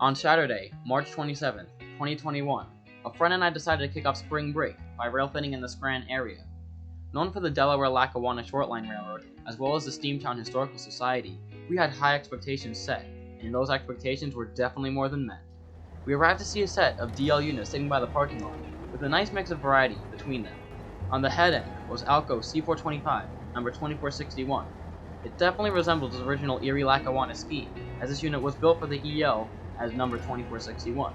On Saturday, March 27, 2021, a friend and I decided to kick off spring break by railfanning in the Scranton area. Known for the Delaware-Lackawanna Shortline Railroad, as well as the Steamtown Historical Society, we had high expectations set, and those expectations were definitely more than met. We arrived to see a set of DL units sitting by the parking lot, with a nice mix of variety between them. On the head end was ALCO C425, number 2461. It definitely resembles its original Erie-Lackawanna scheme, as this unit was built for the EL as number 2461.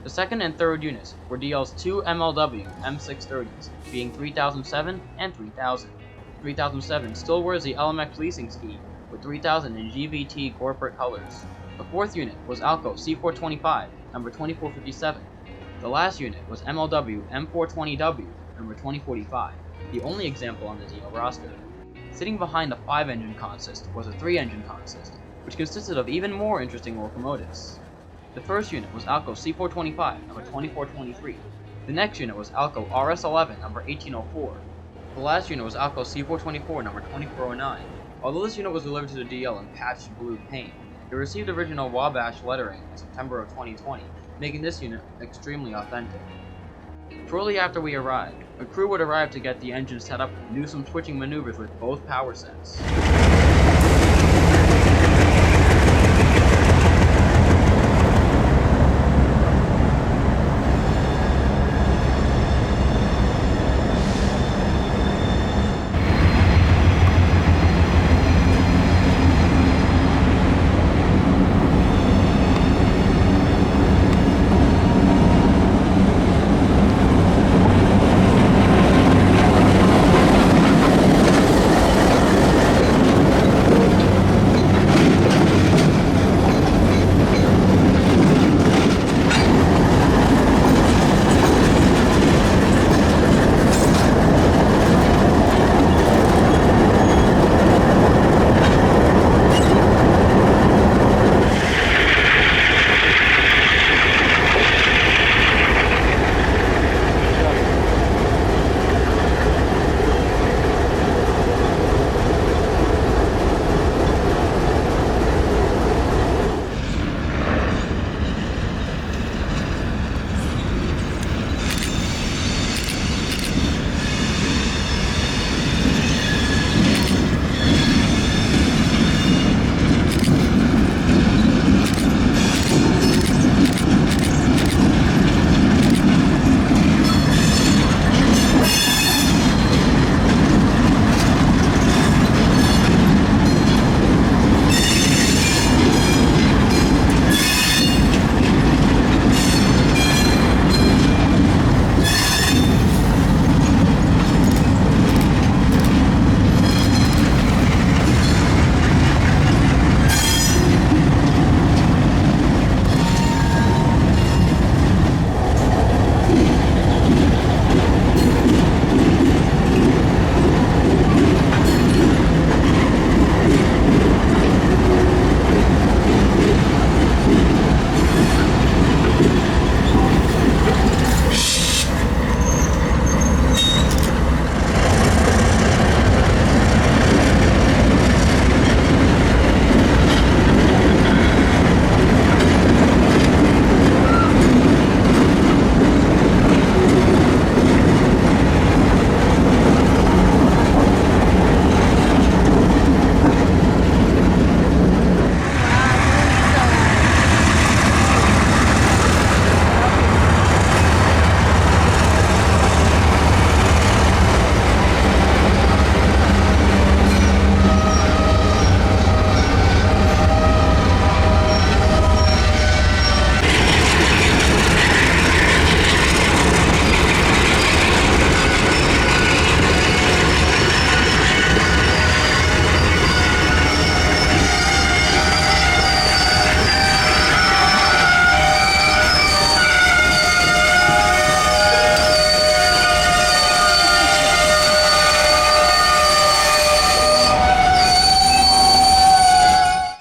The second and third units were DL's two MLW M630s, being 3007 and 3000. 3007 still wears the LMX leasing scheme with 3000 in GVT corporate colors. The fourth unit was ALCO C425, number 2457. The last unit was MLW M420W, number 2045, the only example on the DL roster. Sitting behind the 5-engine consist was a 3-engine consist, which consisted of even more interesting locomotives. The first unit was ALCO C425, number 2423. The next unit was ALCO RS11, number 1804. The last unit was ALCO C424, number 2409. Although this unit was delivered to the DL in patched blue paint, it received original Wabash lettering in September of 2020, making this unit extremely authentic. Shortly after we arrived, a crew would arrive to get the engine set up and do some switching maneuvers with both power sets.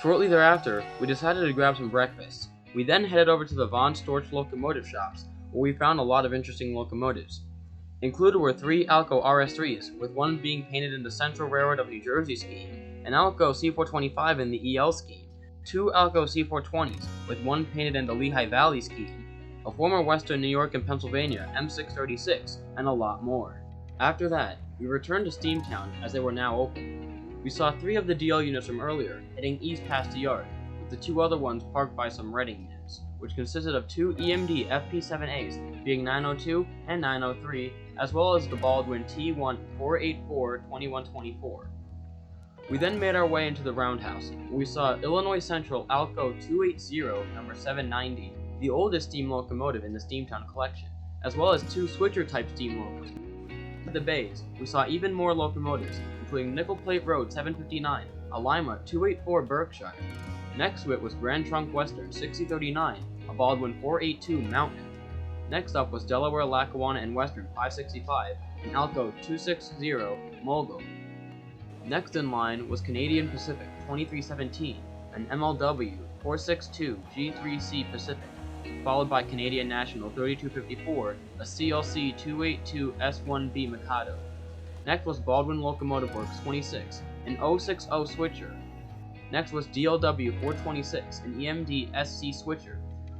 Shortly thereafter, we decided to grab some breakfast. We then headed over to the Von Storch locomotive shops, where we found a lot of interesting locomotives. Included were 3 ALCO RS3s, with one being painted in the Central Railroad of New Jersey scheme, an ALCO C425 in the EL scheme, 2 ALCO C420s, with one painted in the Lehigh Valley scheme, a former Western New York and Pennsylvania M636, and a lot more. After that, we returned to Steamtown as they were now open. We saw 3 of the DL units from earlier heading east past the yard, with the 2 other ones parked by some Reading units, which consisted of 2 EMD FP7As, being 902 and 903, as well as the Baldwin T1 484 2124. We then made our way into the roundhouse, where we saw Illinois Central ALCO 280 number 790, the oldest steam locomotive in the Steamtown collection, as well as 2 switcher-type steam locos. At the bays, we saw even more locomotives, including Nickel Plate Road 759, a Lima 284 Berkshire. Next to it was Grand Trunk Western 6039, a Baldwin 482 Mountain. Next up was Delaware Lackawanna and Western 565, an ALCO 260 Mulgo. Next in line was Canadian Pacific 2317, an MLW 462 G3C Pacific, followed by Canadian National 3254, a CLC 282 S1B Mikado. Next was Baldwin Locomotive Works 26, an 060 Switcher. Next was DLW 426, an EMD SC Switcher.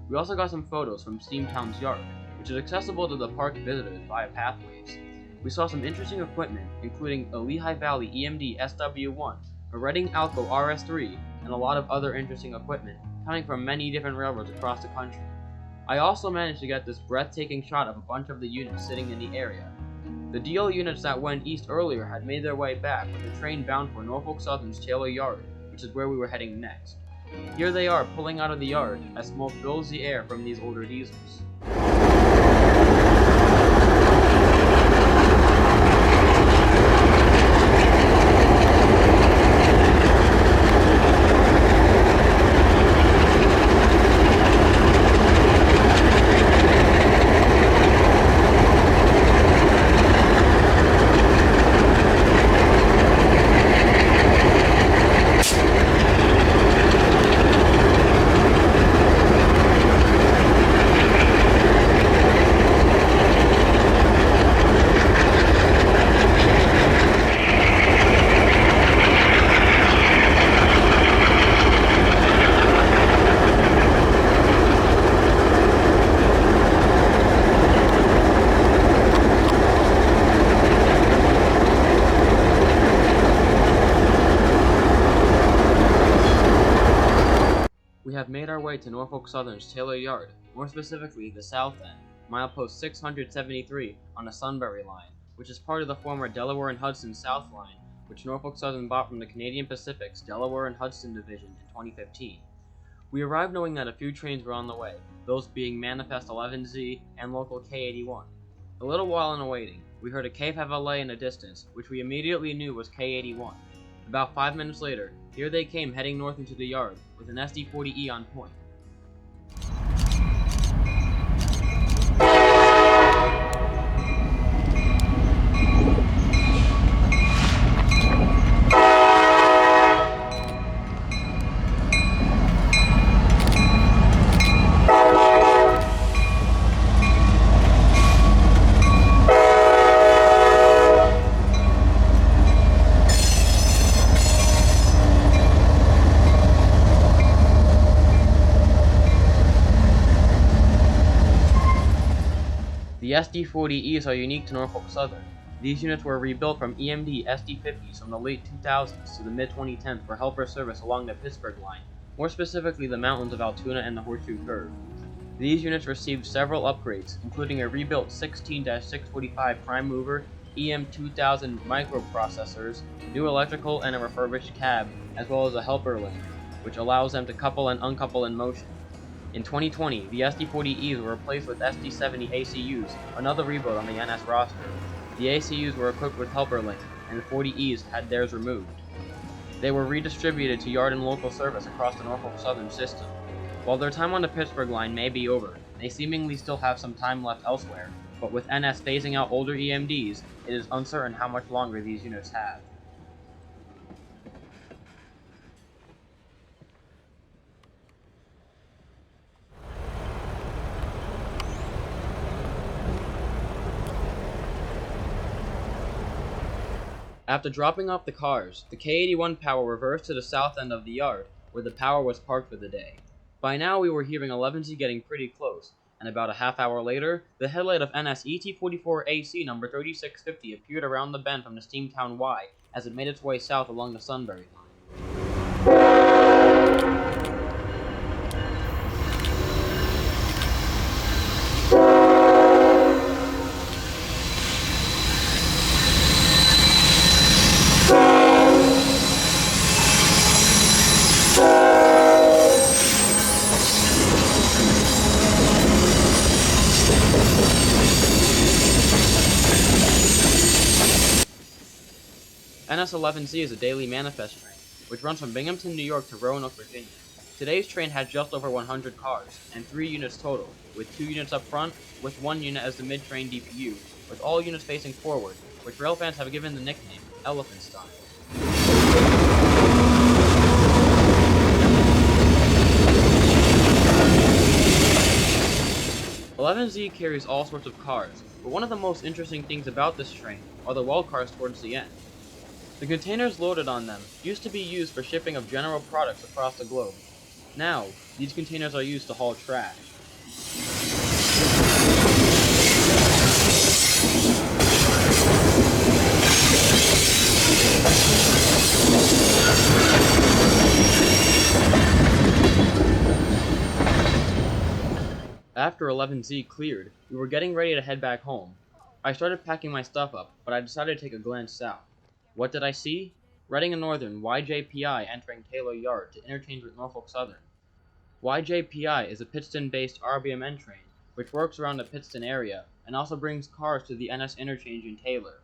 We also got some photos from Steamtown's yard, which is accessible to the park visitors via pathways. We saw some interesting equipment, including a Lehigh Valley EMD SW1, a Reading ALCO RS3, and a lot of other interesting equipment coming from many different railroads across the country. I also managed to get this breathtaking shot of a bunch of the units sitting in the area. The DL units that went east earlier had made their way back with a train bound for Norfolk Southern's Taylor Yard, which is where we were heading next. Here they are pulling out of the yard as smoke fills the air from these older diesels. We have made our way to Norfolk Southern's Taylor Yard, more specifically the south end, milepost 673 on the Sunbury line, which is part of the former Delaware and Hudson South line, which Norfolk Southern bought from the Canadian Pacific's Delaware and Hudson Division in 2015. We arrived knowing that a few trains were on the way, those being Manifest 11Z and local K81. A little while in waiting, we heard a K5LA in the distance, which we immediately knew was K81. About 5 minutes later, here they came heading north into the yard, with an SD40E on point. The SD40Es are unique to Norfolk Southern. These units were rebuilt from EMD SD50s from the late 2000s to the mid-2010s for helper service along the Pittsburgh line, more specifically the mountains of Altoona and the Horseshoe Curve. These units received several upgrades, including a rebuilt 16-645 prime mover, EM2000 microprocessors, new electrical, and a refurbished cab, as well as a helper link, which allows them to couple and uncouple in motion. In 2020, the SD40Es were replaced with SD70 ACUs, another rebuild on the NS roster. The ACUs were equipped with helper link, and the 40Es had theirs removed. They were redistributed to yard and local service across the Norfolk Southern system. While their time on the Pittsburgh line may be over, they seemingly still have some time left elsewhere, but with NS phasing out older EMDs, it is uncertain how much longer these units have. After dropping off the cars, the K81 power reversed to the south end of the yard, where the power was parked for the day. By now we were hearing 11Z getting pretty close, and about a half hour later, the headlight of NS ET44AC number 3650 appeared around the bend from the Steamtown Y as it made its way south along the Sunbury line. 11Z is a daily manifest train, which runs from Binghamton, New York to Roanoke, Virginia. Today's train had just over 100 cars, and 3 units total, with 2 units up front, with 1 unit as the mid-train DPU, with all units facing forward, which railfans have given the nickname Elephant Style. Z carries all sorts of cars, but one of the most interesting things about this train are the wall cars towards the end. The containers loaded on them used to be used for shipping of general products across the globe. Now, these containers are used to haul trash. After 11Z cleared, we were getting ready to head back home. I started packing my stuff up, but I decided to take a glance south. What did I see? Reading and Northern YJPI entering Taylor Yard to interchange with Norfolk Southern. YJPI is a Pittston-based RBMN train, which works around the Pittston area and also brings cars to the NS interchange in Taylor.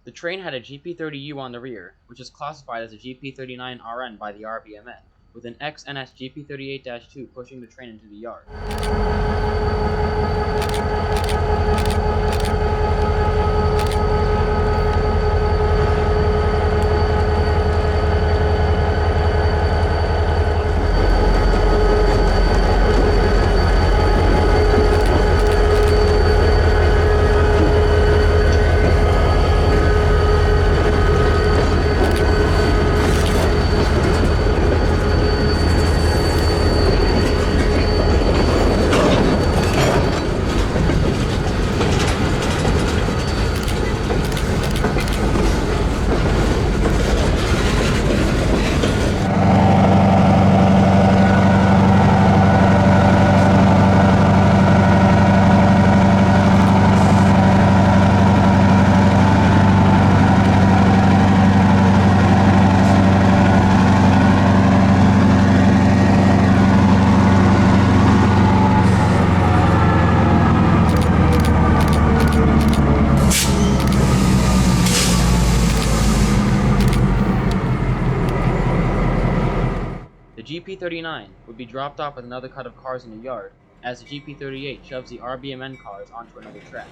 The train had a GP30U on the rear, which is classified as a GP39RN by the RBMN, with an ex-NS GP38-2 pushing the train into the yard. The GP39 would be dropped off with another cut of cars in the yard, as the GP38 shoves the RBMN cars onto another track.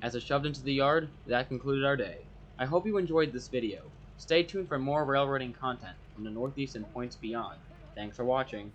As it shoved into the yard, that concluded our day. I hope you enjoyed this video. Stay tuned for more railroading content from the Northeast and points beyond. Thanks for watching.